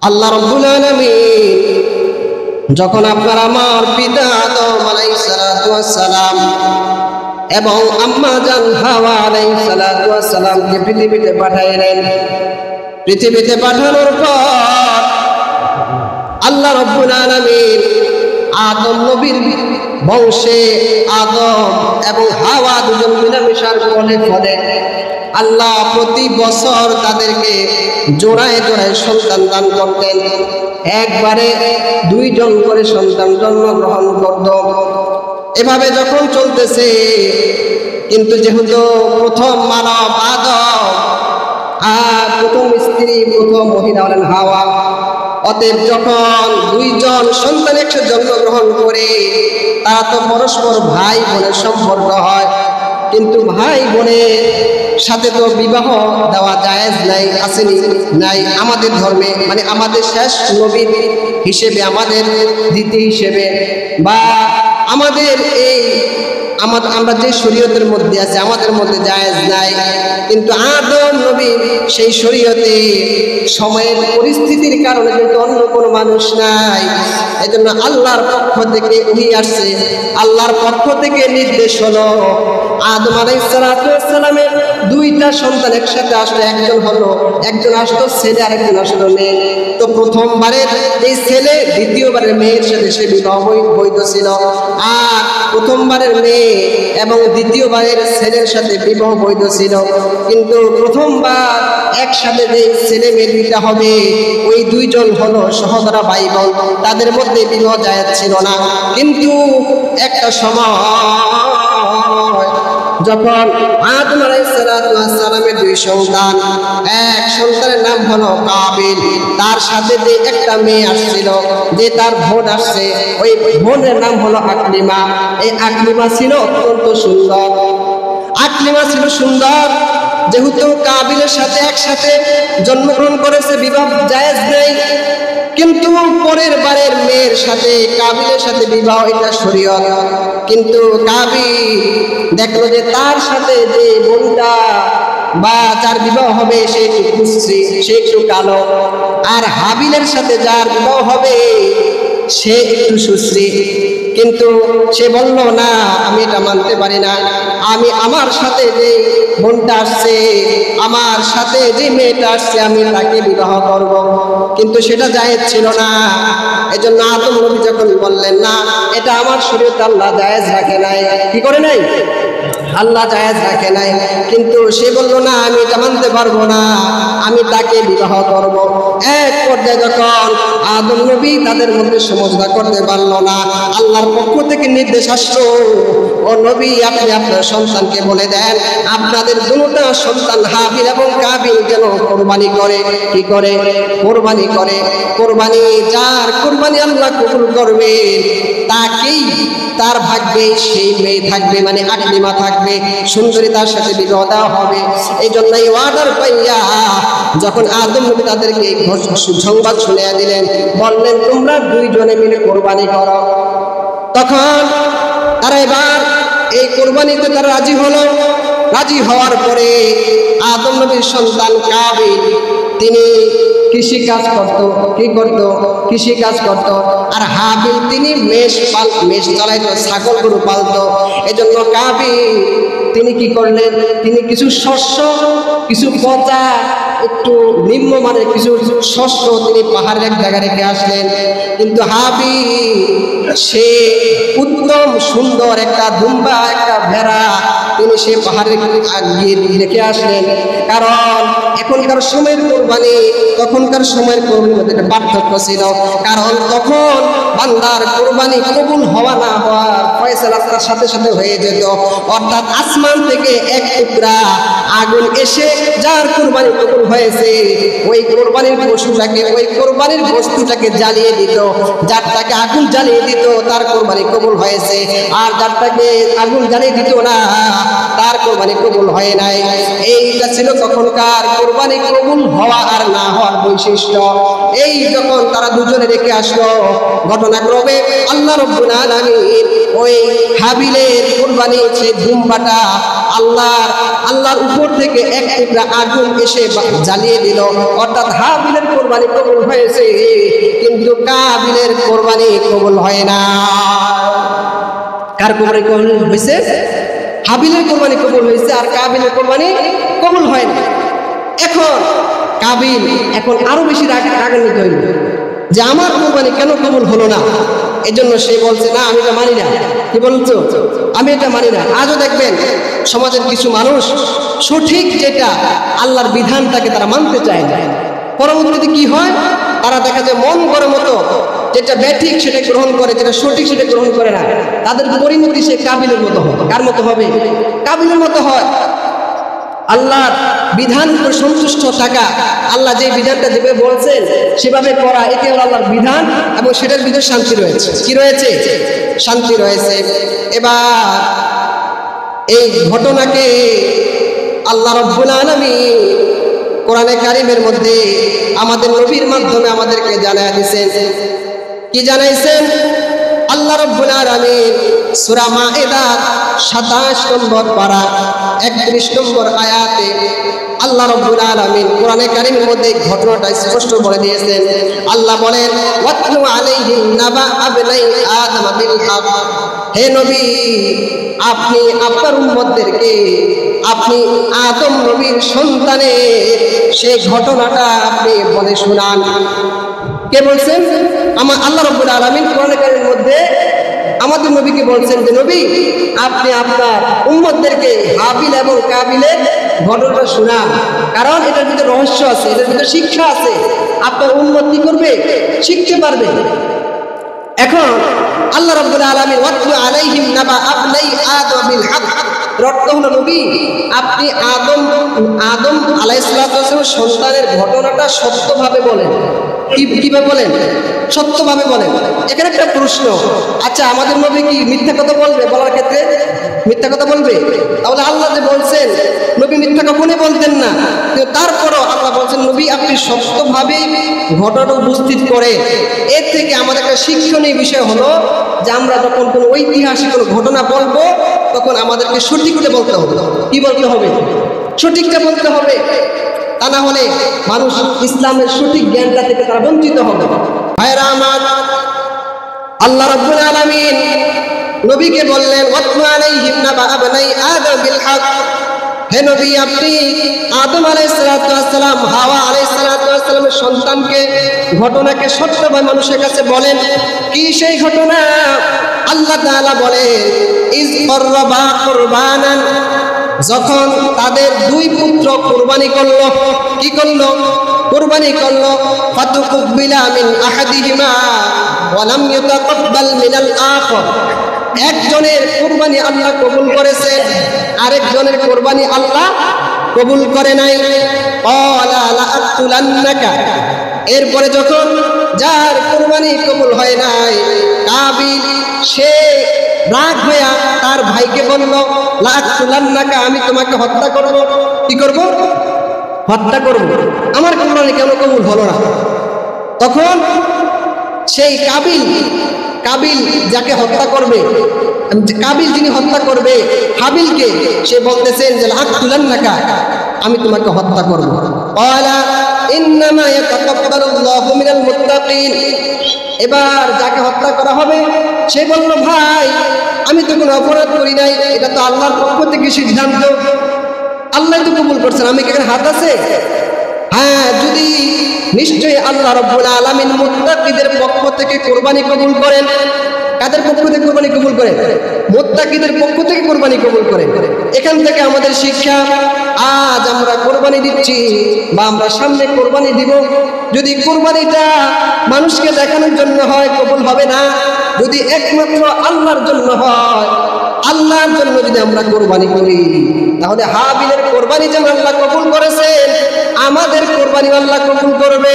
আল্লাহ রাব্বুল আলামিন যখন আপনার আমার পিতা আদম আলাইহিস সালাতু ওয়াস সালাম এবং আম্মা জান হাওয়া আলাইহিস সালাতু ওয়াস সালামকে পৃথিবীতে পাঠাইলেন, পৃথিবীতে পাঠানোর পর আল্লাহ রাব্বুল আলামিন আদম নবীর বংশে আদম এবং হাওয়া দুজন মিলামেশার ফলে আল্লাহ প্রতি বছর তাদেরকে জোড়ায় জোড়ায় সন্তান দান করতেন। একবারে 2 জন করে সন্তান জন্মগ্রহণ করত। এভাবে যখন চলতেছে, কিন্তু যেহেতু প্রথম মানব আদম আর প্রথম স্ত্রী প্রথম মহিলা হলেন হাওয়া, অতএব যখন 2 জন সন্তান একসাথে জন্মগ্রহণ করে তারা তো পরস্পর ভাই বোনের সম্পর্ক হয়, কিন্তু ভাই বোনের সাথে তো বিবাহ দেওয়া জায়েজ নাই, আসেনি নাই আমাদের ধর্মে, মানে আমাদের শেষ নবী হিসেবে, আমাদের দ্বিতীয় হিসেবে, বা আমাদের এই আমরা যে শরীয়তের মধ্যে আছে আমাদের মধ্যে জায়েজ নাই। কিন্তু আদম নবী সেই শরীয়তে সময়ের পরিস্থিতির কারণে কিন্তু অন্য কোনো মানুষ নাই, এজন্য আল্লাহর পক্ষ থেকে ওহী আসছে, আল্লাহর পক্ষ থেকে নির্দেশ হলো আদম আলাইহিস সালাতু ওয়াস সালামের 2টা সন্তান একসাথে আসলো, একজন আসতো ছেলে আর একজন আসলো মেয়ে। তো প্রথমবারের এই ছেলে দ্বিতীয়বারের মেয়ের সাথে সে বিবাহ বৈধ ছিল, আর প্রথমবারের মেয়ে এবং দ্বিতীয়বারের ছেলের সাথে বিবাহ বৈধ ছিল। কিন্তু প্রথমবার একসাথে যে ছেলে মেয়ে 2টা হবে, ওই 2 জন হলো সহোদরা ভাই বোন, তাদের মধ্যে বিবাহ জায়েজ ছিল না। কিন্তু একটা সময় যখন আদম আলাইহিস সালাতু ওয়াস সালামের 2 সন্তান, এক সন্তানের নাম হলো কাবিল, তার সাথে যে একটা মেয়ে আসছিল, যে তার বোন আসছে, ওই বোনের নাম হলো আকলিমা। এই আকলিমা ছিল অত্যন্ত সুন্দর, আকলিমা ছিল সুন্দর। যেহেতু কাবিলের সাথে একসাথে জন্মগ্রহণ করেছে, বিবাহ জায়েজ নেই, কিন্তু পরের বারের মেয়ের সাথে কাবিলের সাথে বিবাহ, এটা শরীয়ত। কিন্তু কাবিল দেখলো যে তার সাথে যে বোনটা বা যার বিবাহ হবে সে একটু কুশ্রী, সে একটু কালো, আর হাবিলের সাথে যার বিবাহ হবে সে একটু সুশ্রী। কিন্তু সে বলল না, আমি এটা মানতে পারি না, আমি আমার সাথে যে বোনটা আসছে, আমার সাথে যে মেয়েটা আসছে, আমি তাকে বিবাহ করব। কিন্তু সেটা জায়েজ ছিল না। এজন্য আদম নবী যখন বললেন না, এটা আমার শরীয়তে আল্লাহ জায়েজ রাখে নাই, কি করে নাই? আল্লাহ জায়েজ রাখে নাই। কিন্তু সে বলল না, আমি এটা মানতে পারবো না, আমি তাকে বিবাহ করব। এক পর্যায়ে যখন আদম নবী তাদের মধ্যে সমঝোতা করতে পারল না, আল্লাহর পক্ষ থেকে নির্দেশ আসলো, ও নবী আপনি আপনার সন্তানকে বলে দেন আপনাদের 2টা সন্তান হাবিল এবং কাবিল যেন কোরবানি করে। কি করে? কোরবানি করে। কোরবানি, যার কোরবানি আল্লাহ কবুল করবে তাকেই, তার ভাগ্যে সেই মেয়ে থাকবে, মানে আকলিমা থাকবে, সুন্দরী, তার সাথে বিবাহ দেওয়া হবে। এই জন্য এই অর্ডার পাইয়া যখন আদম নবী তাদেরকে সংবাদ শুনিয়ে দিলেন, বললেন তোমরা 2 জনে মিলে কোরবানি করো, তখন তারা এবার এই কোরবানিতে তারা রাজি হলো। রাজি হওয়ার পরে আদম নবীর সন্তান কাবিল তিনি কৃষি কাজ করত, কি করত? কৃষি কাজ করত। আর হাবিল তিনি মেষ চালাইতো, ছাগল গরু পালতো। এজন্য কাবিল তিনি কি করলেন, তিনি কিছু শস্য, কিছু পচা, একটু নিম্নমানের কিছু শস্য তিনি পাহাড়ের এক জায়গায় রেখে আসলেন। কিন্তু হাবিল সে উত্তম সুন্দর একটা দুম্বা, একটা ভেড়া তিনি সে পাহাড়ে রেখে আসলেন। কারণ এখনকার সময়ের কোরবানি তখনকার সময়ের কোরবানির মধ্যে একটা পার্থক্য ছিল। কারণ তখন বান্দার কোরবানি কবুল হওয়া না হওয়ার ফয়সালা তার সাথে সাথে হয়ে যেত। অর্থাৎ আসমান থেকে এক টুকরা আগুন এসে যার কোরবানি কবুল হয়েছে, ওই কোরবানির পশুটাকে, ওই কোরবানির বস্তুটাকে জ্বালিয়ে দিত। যারটাকে আগুন জ্বালিয়ে দিত তার কোরবানি কবুল হয়েছে, আর যারটাকে আগুন জ্বালিয়ে দিত না তার কোরবানি কবুল হয় নাই। এইটা ছিল তখনকার কোরবানি কবুল হওয়া আর না হওয়ার বৈশিষ্ট্য। এই যখন তারা 2 জনে রেখে আসলো, ঘটনাক্রমে আল্লাহ রাব্বুল আলামিন ওই হাবিলের কোরবানি সেই দুম্বাটা আল্লাহর উপর থেকে এক টুকরা আগুন এসে জ্বালিয়ে দিল। অর্থাৎ হাবিলের কোরবানি কবুল হয়েছে, কিন্তু কাবিলের কোরবানি কবুল হয় না। কার কোরবানি কবুল হয়েছে? হাবিলের কোরবানি কবুল হয়েছে, আর কাবিলের কোরবানি কবুল হয় না। এখন কাবিল আরো বেশি রাগান্বিত হইল যে আমার কোরবানি কেন কবুল হলো না। এজন্য সে বলছে, না আমি এটা মানি না। কি বলছো? আমি এটা মানি না। আজও দেখবেন সমাজের কিছু মানুষ সঠিক যেটা আল্লাহর বিধানটাকে তারা মানতে চায় না। পরবর্তীতে কি হয়, তারা দেখা যায় মন গড়ের মতো যেটা ব্যাঠিক সেটা গ্রহণ করে, যেটা সঠিক সেটা গ্রহণ করে না। তাদের পরিণতি সে কাবিলের মতো হয়। কার মতো হবে? কাবিলের মতো হয়। আল্লাহর বিধান উপর সন্তুষ্ট থাকা, আল্লাহ যে বিধানটা দেবে বলছেন সেভাবে করা, এতে আল্লাহর বিধান এবং সেটার ভিতরে শান্তি রয়েছে। কি রয়েছে? শান্তি রয়েছে। এবার এই ঘটনাকে আল্লাহ রাব্বুল আলামিন কোরআনে কারিমের মধ্যে আমাদের নবীর মাধ্যমে আমাদেরকে জানায় দিয়েছেন। কি জানাইছেন? আল্লাহ রাব্বুল আলামিন সূরা মাইদা 27 নম্বর পারা 31 নম্বর আয়াতে আল্লাহ রাব্বুল আলামিন কোরআনে কারিমের মধ্যে ঘটনাটা স্পষ্ট বলে দিয়েছেন। আল্লাহ বলেন, ওয়াতলু আলাইহিম নাবা আবনাই আদম বিল হক। হে নবী, আপনি আপনার উম্মতদেরকে আপনি আদম নবীর সন্তানের সেই ঘটনাটা আপনি বলে শোনান। কে বলছেন? আমার আল্লাহ রাব্বুল আলামিন কোরআনে কারিমের মধ্যে আমাদের নবীকে বলছেন যে নবী, আপনি আপনার উম্মতদেরকে হাবিল এবং কাবিলের ঘটনাটা শোনান। কারণ এটার ভিতরে রহস্য আছে, এটার ভিতরে শিক্ষা আছে। আপনার উম্মত কি করবে? শিখতে পারবে। এখন আল্লাহ রাব্বুল আলামিন ওয়াতলু আলাইহিম নাবা আবনাই আদম বিল হক, অর্থ হলো নবী আপনি আদম আলাইহিস সালামের সন্তানের ঘটনাটা সত্যভাবে বলেন। কিভাবে বলেন? সত্যভাবে বলেন। এখানে একটা প্রশ্ন, আচ্ছা আমাদের নবী কি মিথ্যা কথা বলবে? বলার ক্ষেত্রে মিথ্যা কথা বলবে? তাহলে আল্লাহ যে বলছেন নবী মিথ্যা কখনোই বলতেন না, কিন্তু তারপরও আল্লাহ বলছেন নবী আপনি সত্যভাবে ঘটনা উপস্থিত করে। এর থেকে আমাদের একটা শিক্ষণীয় বিষয় হলো যে আমরা যখন কোনো ঐতিহাসিক কোনো ঘটনা বলবো তখন আমাদেরকে সঠিকটা বলতে হবে। কি বলতে হবে? সঠিকটা বলতে হবে। তা না হলে মানুষ ইসলামের সঠিক জ্ঞানটা থেকে তারা বঞ্চিত হবে। ভাইরা আমার, আল্লাহ রাব্বুল আলামিন নবীকে বললেন, ওয়াতলু আলাইহিম নাবা আবনাই আদম বিল হক। হে নবী আপনি আদম আলাইহিস সালাতু ওয়াস সালাম, হাওয়া আলাইহিস সালাতু ওয়াস সালামের সন্তানকে ঘটনাকে সত্যভাবে মানুষের কাছে বলেন। কি সেই ঘটনা? আল্লাহ তাআলা বলেন, ইজ করবা কুরবানান, যখন তাদের দুই পুত্র কুরবানি করলো। কি করলো? কুরবানি করলো। ফাতুকুবিলা মিন আহাদিহিমা ওয়া লাম ইউতাকাব্বাল মিনাল আখর। একজনের কুরবানি আল্লাহ কবুল করেছে, আরেকজনের কুরবানি আল্লাহ কবুল করে নাই। ক্বালা লা আতুলান্নাকা, এরপরে যখন যার কুরবানি কবুল হয় নাই, কাবিল সে রাগ হইয়া তার ভাইকে বলল, লা আতুলান্নাকা, আমি তোমাকে হত্যা করব। কি করব? হত্যা করব। আমার কুরবানি কেন কবুল হলো না? তখন সেই কাবিল যাকে হত্যা করবে, কাবিল যিনি হত্যা করবে হাবিলকে, সে বলতেছেন যে লা আতুলান্নাকা, আমি তোমাকে হত্যা করব। ক্বালা ইন্নামা ইয়াতাকাব্বালুল্লাহু মিনাল মুত্তাকিন। এবার যাকে হত্যা করা হবে সে বলল, ভাই আমি তো কোনো অপরাধ করি নাই, এটা তো আল্লাহর পক্ষ থেকে সিদ্ধান্ত, আল্লাহ তো কবুল করছেন, আমি কি এখানে হাত আছে? হ্যাঁ, যদি নিশ্চয়ই আল্লাহ রাব্বুল আলামিন মুত্তাকিদের পক্ষ থেকে কুরবানি কবুল করেন। কাদের পক্ষ থেকে কুরবানি কবুল করেন? মুত্তাকিদের পক্ষ থেকে কুরবানি কবুল করেন। এখান থেকে আমাদের শিক্ষা, আজ আমরা কুরবানি দিচ্ছি বা আমরা সামনে কুরবানি দিব, যদি কুরবানিটা মানুষকে দেখানোর জন্য হয় কবুল হবে না। যদি একমাত্র আল্লাহর জন্য হয়, আল্লাহর জন্য যদি আমরা কুরবানি করি, তাহলে হাবিলের কুরবানি যেমন আল্লাহ কবুল করেছেন, আমাদের কুরবানি আল্লাহ কবুল করবে।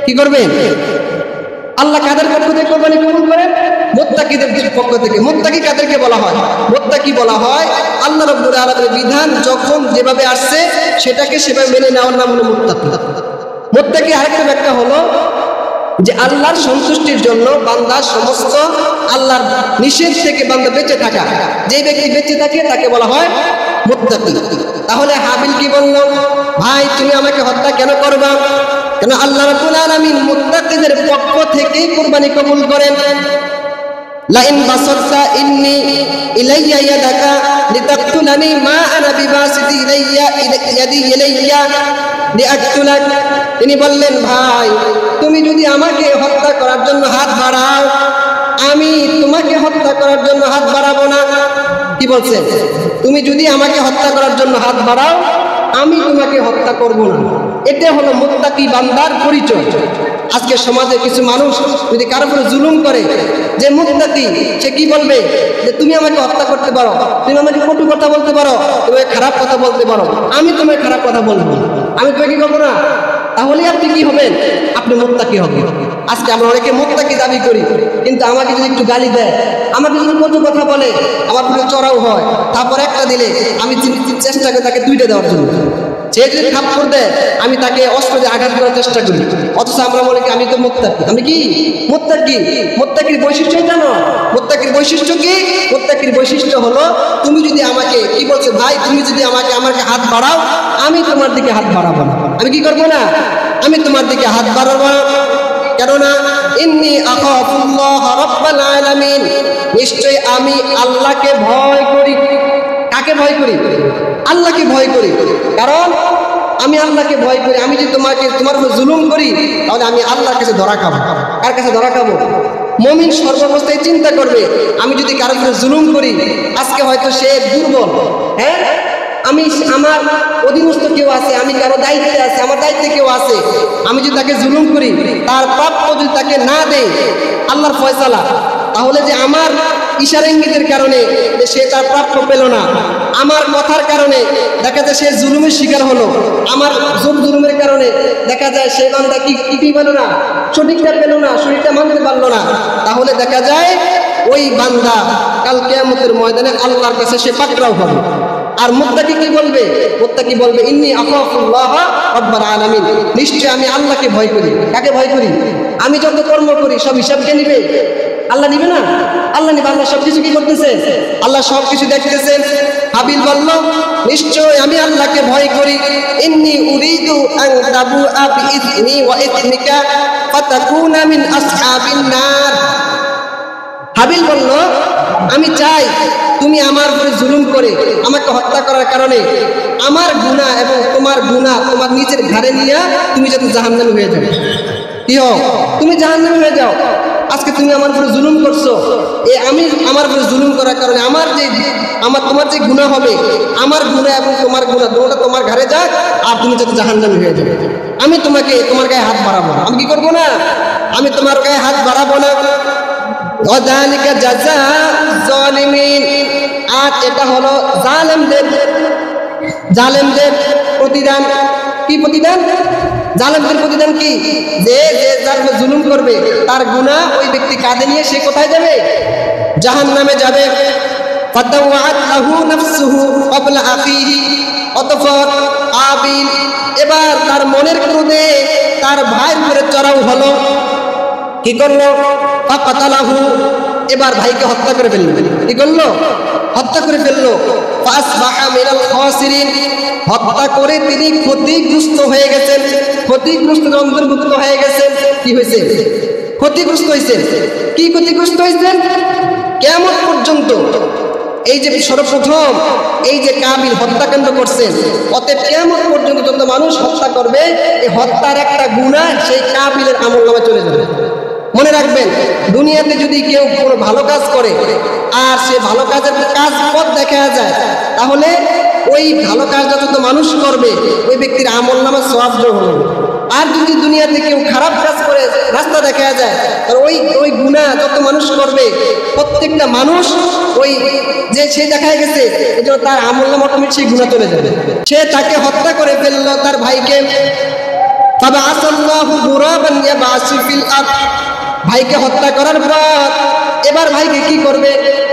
কি করবেন? আল্লাহ কাদের পক্ষ থেকে কুরবানি কবুল করেন? মুত্তাকিদের পক্ষ থেকে। মুত্তাকি কাদেরকে বলা হয়? মুত্তাকি বলা হয় আল্লাহ রাব্বুল আলামিনের বিধান যখন যেভাবে আসছে সেটাকে সেভাবে মেনে নেওয়ার নাম হলো মুত্তাকি। মুত্তাকি আরেকটা ব্যাখ্যা হলো যে আল্লাহর সন্তুষ্টির জন্য বান্দা সমস্ত আল্লাহর নিষেধ থেকে বান্দা বেঁচে থাকা, যে ব্যক্তি বেঁচে থাকে তাকে বলা হয় মুত্তাকি। তাহলে হাবিল কি বলল, ভাই তুমি আমাকে হত্যা কেন করবা? কেন আল্লাহ রাব্বুল আলামিন মুত্তাকিদের পক্ষ থেকে কুরবানি কবুল করেন। লাইন বাসারতা ইন্নী ইলাইয়া ইয়াদাকা লিতাকতুলানি মা আনা বিবাসিতি ইলাইয়া ইয়াদি ইলাইয়া লিআকতুলাক। তিনি বললেন, ভাই তুমি যদি আমাকে হত্যা করার জন্য হাত বাড়াও, আমি তোমাকে হত্যা করার জন্য হাত বাড়াবো না। কি বলছেন? তুমি যদি আমাকে হত্যা করার জন্য হাত বাড়াও, আমি তোমাকে হত্যা করব না। এটা হলো মুত্তাকি বান্দার পরিচয়। আজকে সমাজে কিছু মানুষ যদি কারো উপরে জুলুম করে, যে মুত্তাকি সে কি বলবে, যে তুমি আমাকে হত্যা করতে পারো, তুমি আমাকে কটু কথা বলতে পারো, তুমি খারাপ কথা বলতে পারো, আমি তোমাকে খারাপ কথা বলবো, আমি তোমাকে কি করবো না। তাহলে আপনি কি হবেন? আপনি মুত্তাকি হবেন। আজকে আমরা অনেকে মুত্তাকি দাবি করি, কিন্তু আমাকে যদি একটু গালি দেয়, আমাকে যদি কটু কথা বলে, আমার পুরো চড়াও হয়, তারপর একটা দিলে আমি চেষ্টা করি তাকে দুইটা দেওয়ার জন্য। সে যদি থাপ্পড় দেয়, আমি তাকে অস্ত্র দিয়ে আঘাত করার চেষ্টা করি। অথচ আমরা বলি কি আমি তো মুত্তাকি। আমি কি মুত্তাকি? মুত্তাকির বৈশিষ্ট্য এটা নয়। মুত্তাকির বৈশিষ্ট্য কি? মুত্তাকির বৈশিষ্ট্য হলো তুমি যদি আমাকে, কি বলছো ভাই, তুমি যদি আমাকে হাত বাড়াও, আমি তোমার দিকে হাত বাড়াবো না। আমি কি করবো না? আমি তোমার দিকে হাত বাড়াবো না। কেননা ইন্নী আখাফুল্লাহ রাব্বাল আলামিন, নিশ্চয়ই আমি আল্লাহকে ভয় করি। কাকে ভয় করি? আল্লাহকে ভয় করি। কারণ আমি আল্লাহকে ভয় করি। আমি যদি তোমার উপর জুলুম করি, তাহলে আমি আল্লাহর কাছে ধরা খাবো। কার কাছে ধরা খাবো? মুমিন সর্বাবস্থায় চিন্তা করবে, আমি যদি কারো উপর জুলুম করি, আজকে হয়তো সে দুর্বল, হ্যাঁ, আমি আমার অধীনস্থ কেউ আছে, আমি কারো দায়িত্বে আছে, আমার দায়িত্বে কেউ আছে, আমি যদি তাকে জুলুম করি, তার প্রাপ্য যদি তাকে না দেয় আল্লাহর ফয়সালা, তাহলে যে আমার ইশারা ইঙ্গিতের কারণে যে সে তার প্রাপ্য পেল না, আমার কথার কারণে দেখা যায় সে জুলুমের শিকার হলো, আমার জুলুমের কারণে দেখা যায় সে বান্দা কি পেল না, সঠিকটা পেল না, সঠিকটা মানতে পারলো না, তাহলে দেখা যায় ওই বান্দা কাল কিয়ামতের ময়দানে আল্লাহর কাছে সে পাকড়াও হবে। আর মুত্তাকি কি বলবে? মুত্তাকি বলবে ইন্নী আখাফুল্লাহ রাব্বাল আলামিন, নিশ্চয় আমি আল্লাহকে ভয় করি। কাকে ভয় করি? আমি যত কর্ম করি সব হিসাব কে নিবে? আল্লাহ নিবে না? আল্লাহ নিবে। আল্লাহ সবকিছু কি করতেছে? আল্লাহ সবকিছু দেখতেছেন। হাবিল বলল, নিশ্চয় আমি আল্লাহকে ভয় করি। ইন্নী উরিদু আন তাবুআ বিইসমি ওয়া ইসমিকা ফাতাকুনা মিন আসহাবিন নার। হাবিল বলল, আমি চাই তুমি আমার উপরে জুলুম করে আমাকে হত্যা করার কারণে আমার গুনাহ এবং তোমার গুনাহ তোমার নিজের ঘাড়ে নিয়ে তুমি যাতে জাহান্নামী হয়ে যাও। কি হও? তুমি জাহান্নামী হয়ে যাও। আজকে তুমি আমার উপরে জুলুম করছো, আমি আমার উপরে জুলুম করার কারণে তোমার যে গুনাহ হবে, আমার গুনাহ এবং তোমার গুনাহ দুটোটা তোমার ঘাড়ে যাক, আর তুমি যাতে জাহান্নামী হয়ে যাবে। আমি তোমার গায়ে হাত বাড়াবো না। আমি কি করবো না? আমি তোমার গায়ে হাত বাড়াবো না। ওয়াযালিকা জাযাউয যালিমিন, আর এটা হলো জালেমদের প্রতিদান। কি প্রতিদান? জালেমদের প্রতিদান কি? যে যার জুলুম করবে তার গুনাহ ওই ব্যক্তি কাঁধে নিয়ে সে কোথায় যাবে? জাহান্নামে যাবে। ফাতাওয়াত লাহু নাফসুহু ক্বাবলা আখিহি, অতঃপর কাবিল এবার তার মনের ক্রোধে তার ভাইয়ের উপরে চড়াও হলো। কি করলো? ফাকাতালাহু, এবার ভাইকে হত্যা করে ফেললো। কি করলো? হত্যা করে ফেললো। ফাসবাহা মিনাল খাসিরিন, হত্যা করে তিনি ক্ষতিগ্রস্ত হয়ে গেছেন। ক্ষতিগ্রস্ত অন্তর্ভুক্ত হয়ে গেছেন। কি হয়েছে? ক্ষতিগ্রস্ত হয়েছেন। কি ক্ষতিগ্রস্ত হয়েছেন? কিয়ামত পর্যন্ত এই যে সর্বপ্রথম এই যে কাবিল হত্যাকাণ্ড করছেন, অতএব কিয়ামত পর্যন্ত যত মানুষ হত্যা করবে, এই হত্যার একটা গুনাহ সেই কাবিলের আমলনামায় চলে যাবে। মনে রাখবেন, দুনিয়াতে যদি কেউ কোনো ভালো কাজ করে আর সে ভালো কাজের পথ দেখা যায়, তাহলে ওই ভালো কাজটা যত মানুষ করবে ওই ব্যক্তির আমলনামা সওয়াব যোগ হবে। আর যদি দুনিয়াতে কেউ খারাপ কাজ করে রাস্তা দেখা যায়, আর ওই গুনাহ যত মানুষ করবে প্রত্যেকটা মানুষ ওই যে সে দেখায় গেছে এই জন্য তার আমলনামা অটোমেটিক সেই গুনাহ চলে যাবে। সে তাকে হত্যা করে ফেললো, তার ভাইকে। ফাবাআসাল্লাহু গুরাবান ইয়াবাসু ফিল আরদ, ভাইকে হত্যা করার পর এবার ভাইকে কি করবে?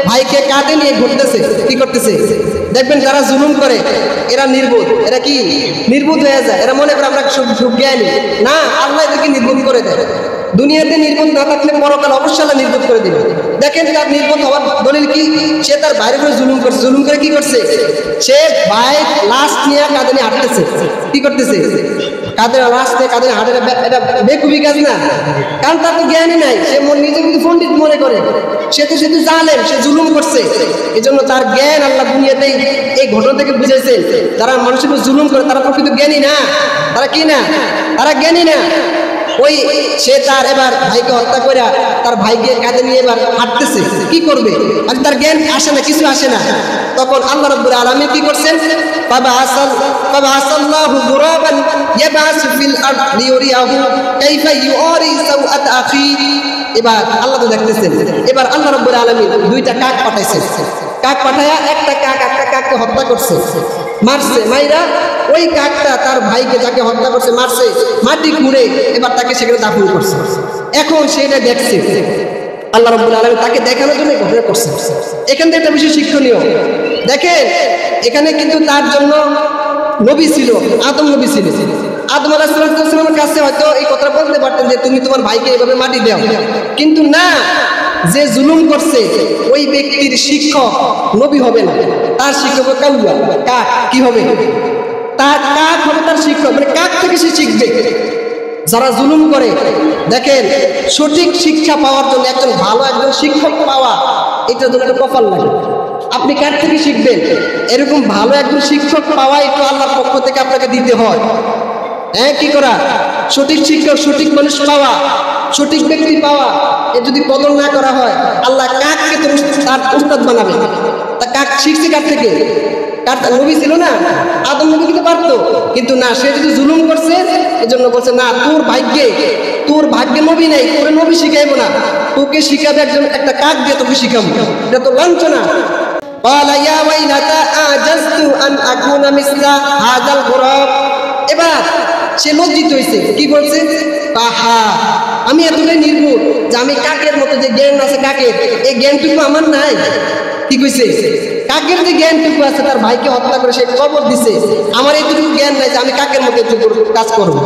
ভাইকে কাঁধে নিয়ে ঘুরতেছে। কি করতেছে? দেখবেন যারা জুলুম করে এরা নির্বোধ। এরা কি নির্বোধ হয়ে যায়? এরা মনে করে আমরা সব জ্ঞানী। না, আল্লাহ এদেরকে নির্বোধ করে দেয়। দুনিয়াতে নির্বোধ না থাকলে পরকাল অবশ্যই আল্লাহ নির্বোধ করে দিবে। দেখেন তার নির্বোধ হওয়ার দলিল কি? সে তার বাইরে করে জুলুম করছে। জুলুম করে কি করছে? সে ভাই লাশ নিয়ে কাঁধে নিয়ে হাঁটতেছে। কি করতেছে? কাঁধে লাশ নিয়ে কাঁধে হাঁটে। এটা বেকুবি কাজ না, কারণ তার তো জ্ঞানই নাই। সে নিজে কিন্তু পণ্ডিত মনে করে, সে তো শুধু জালেম, সে জুলুম করছে। এই জন্য তার জ্ঞান আল্লাহ দুনিয়াতে এই ঘটনা থেকে বুঝেছেন। যারা মানুষের উপর জুলুম করে তারা প্রকৃত জ্ঞানী না। তারা কি না? তারা জ্ঞানী না। ওই সে তার এবার ভাইকে হত্যা করে তার ভাইকে কাঁধে নিয়ে এবার হাঁটতেছে। কি করবে? আর তার জ্ঞান আসে না, কিছু আসে না। তখন আল্লাহ রাব্বুল আলামিন কি করছেন? ফাবাআসাল্লাহু গুরাবান ইয়াবাসু ফিল আরদি লিইউরিয়াহু কাইফা ইউরি সাওআত আখি। এবার আল্লাহ তো দেখতেছেন। এবার আল্লাহ রাব্বুল আলামিন দুইটা কাক পাঠাইছেন। কাক পাঠায়া একটা কাককে হত্যা করছে, মারছে। মাইরা ওই কাকটা তার ভাইকে যাকে হত্যা করছে মারছে, মাটি খুঁড়ে এবার তাকে সেখানে দাফন করছে। এখন সেটা দেখছে আল্লাহ রাব্বুল আলামিন তাকে দেখানোর জন্য ঘটনা করছে। এখান থেকে একটা বিষয় শিক্ষণীয় দেখেন, এখানে কিন্তু তার জন্য নবী ছিল, আদম নবী ছিল। আদম আলাইহিস সালামের কাছে হয়তো এই কথাটা বলতে পারতেন যে তুমি তোমার ভাইকে এইভাবে মাটি দাও, কিন্তু না, যে জুলুম করছে ওই ব্যক্তির শিক্ষক নবী হবে না, তার শিক্ষক কাউয়া, কাক। কি হবে? তার কাক হবে তার শিক্ষক, মানে কাক থেকে সে শিখবে। যারা জুলুম করে, দেখেন সঠিক শিক্ষা পাওয়ার জন্য একজন ভালো একজন শিক্ষক পাওয়া, এটার জন্য একটা কপাল লাগে। আপনি কার থেকে শিখবেন? এরকম ভালো একজন শিক্ষক পাওয়া একটু আল্লাহর পক্ষ থেকে আপনাকে দিতে হয়। হ্যাঁ, কি করা? সঠিক শিক্ষক, সঠিক মানুষ পাওয়া, সঠিক ব্যক্তি পাওয়া। এ যদি কদর না করা হয়, আল্লাহ কাককে তো তার উস্তাদ বানাবে। তা কাক শিখছে কার থেকে? কার নবী ছিল না? আদম নবী কিন্তু পারতো, কিন্তু না, সে যদি জুলুম করছে এজন্য বলছে না, তোর ভাগ্যে নবী নাই, তোর নবী শিখাইবো না, তোকে শিখাবে একজন একটা কাক দিয়ে তোকে শিখাবো। এটা তো লাঞ্ছনা। এবার সে লজ্জিত হয়েছে। কি বলছে? আহা, আমি এতটাই নির্ভুল যে আমি কাকের মতো যে জ্ঞান আছে কাকের, এই জ্ঞানটুকু আমার নাই। কি কইছে? কাকের যে জ্ঞানটুকু আছে তার ভাইকে হত্যা করে সে কবর দিছে, আমার এইটুকু জ্ঞান নাই যে আমি কাকের মতো একটু কাজ করবো।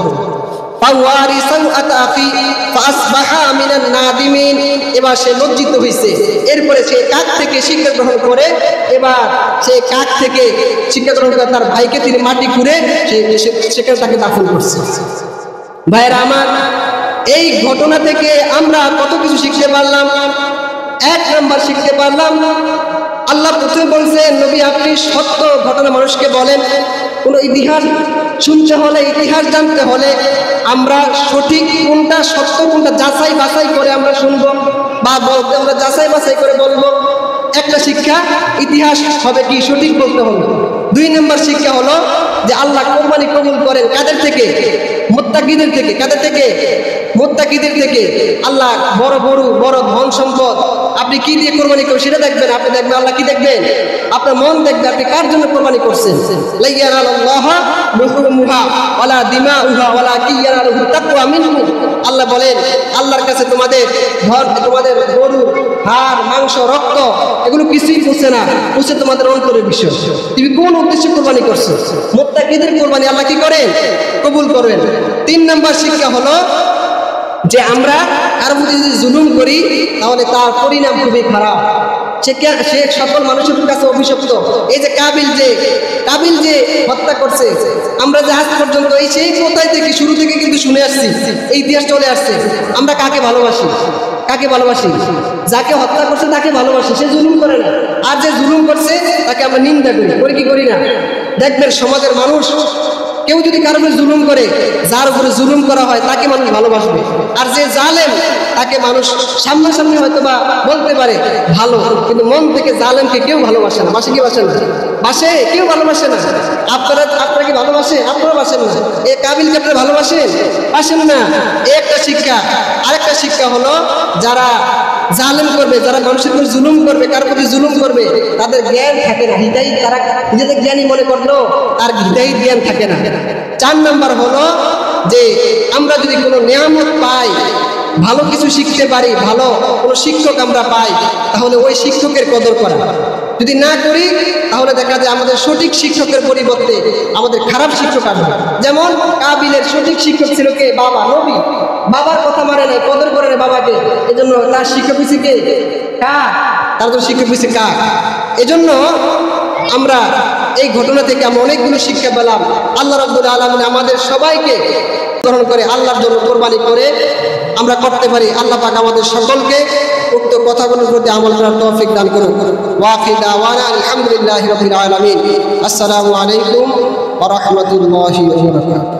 এবার সে লজ্জিত হয়েছে। এরপরে সে কাক থেকে শিক্ষা গ্রহণ করে, এবার সে কাক থেকে শিক্ষা গ্রহণ করে তার ভাইকে তিনি মাটি খুঁড়ে সেখানে তাকে দাফন করছে। ভাইরা আমার, এই ঘটনা থেকে আমরা কত কিছু শিখতে পারলাম। এক নাম্বার শিখতে পারলাম, আল্লাহ প্রথমে বলছেন নবী আপনি সত্য ঘটনা মানুষকে বলেন। কোনো ইতিহাস শুনতে হলে, ইতিহাস জানতে হলে আমরা সঠিক কোনটা সত্য কোনটা যাচাই বাছাই করে আমরা শুনবো বা বলতে আমরা যাচাই বাছাই করে বলবো। একটা শিক্ষা, ইতিহাস হবে কি সঠিক বলতে হবে। দুই নম্বর শিক্ষা হলো যে আল্লাহ কোরবানি কবুল করেন কাদের থেকে? মুত্তাকিদের থেকে। কাদের থেকে? মুত্তাকিদের থেকে। আল্লাহ বড় ধন সম্পদ আপনি কি দিয়ে কোরবানি করবেন সেটা দেখবেন। আপনি দেখবেন আল্লাহ কি দেখবেন? আপনার মন দেখবে আপনি কার জন্য কোরবানি করছেন। আল্লাহ বলেন আল্লাহর কাছে তোমাদের ধন, তোমাদের গরু, হাড়, মাংস, রক্ত এগুলো কিছুই পুষে না, পুষে তোমাদের অন্তরের বিষয়। তুমি কোন উদ্দেশ্যে কোরবানি করছো? মুত্তাকিদের কোরবানি আল্লাহ কি করেন? কবুল করবেন। তিন নম্বর শিক্ষা হলো যে আমরা কারো প্রতি যদি জুলুম করি তাহলে তার পরিণাম খুবই খারাপ। সে সকল মানুষের কাছে অভিশপ্ত। এই যে কাবিল যে হত্যা করছে, আমরা যে আজ পর্যন্ত এই সেই কোথায় থেকে শুরু থেকে কিন্তু শুনে আসছি, এই ইতিহাস চলে আসছে। আমরা কাকে ভালোবাসি? কাকে ভালোবাসি? যাকে হত্যা করছে তাকে ভালোবাসি, সে জুলুম করে না। আর যে জুলুম করছে তাকে আমরা নিন্দা করি কি করি না? দেখবেন সমাজের মানুষ কেউ যদি কারো উপরে জুলুম করে, যার উপরে জুলুম করা হয় তাকে মানুষ ভালোবাসবে। আর যে জালেম তাকে মানুষ সামনাসামনি হয়তো বা বলতে পারে ভালো, কিন্তু মন থেকে জালেমকে কেউ ভালোবাসে না। বাসে কি বাসে না? বাসে কেউ ভালোবাসে না। আপনাকে ভালোবাসে? আপনারা বাসেন না। এ কাবিলকে আপনারা ভালোবাসেন? বাসেন না। এ একটা শিক্ষা। আরেকটা শিক্ষা হলো যারা জালেম করবে, যারা মানুষের উপর জুলুম করবে, কার প্রতি জুলুম করবে, তাদের জ্ঞান থাকে না। হিদায়িত, তারা নিজেদের জ্ঞানী মনে করলো, তার হিদায়িত জ্ঞান থাকে না। 4 নাম্বার হলো যে আমরা যদি কোনো নিয়ামত পাই, ভালো কিছু শিখতে পারি, ভালো কোনো শিক্ষক আমরা পাই, তাহলে ওই শিক্ষকের কদর করা। যদি না করি তাহলে দেখা যায় আমাদের সঠিক শিক্ষকের পরিবর্তে আমাদের খারাপ শিক্ষক আসবে। যেমন কাবিলের সঠিক শিক্ষক ছিল কে? বাবা, নবী। বাবার কথা মানে নাই, কদর বাবাকে, এজন্য তার শিক্ষা পিছিয়ে কে? কার? তার তো শিক্ষা পিছিয়ে কার? এজন্য আমরা এই ঘটনা থেকে আমরা অনেকগুলো শিক্ষা পেলাম। আল্লাহ রাব্বুল আলামিন আমাদের সবাইকে গ্রহণ করে আল্লাহর জন্য কোরবানি করে আমরা করতে পারি। আল্লাহ পাক আমাদের সকলকে উক্ত কথাগুলোর প্রতি আমল করার তৌফিক দান করুন। ওয়া আখিরু দাওয়ানা আলহামদুলিল্লাহি রাব্বিল আলামিন। আসসালামু আলাইকুম ওয়া রাহমাতুল্লাহি ওয়া বারাকাতুহু।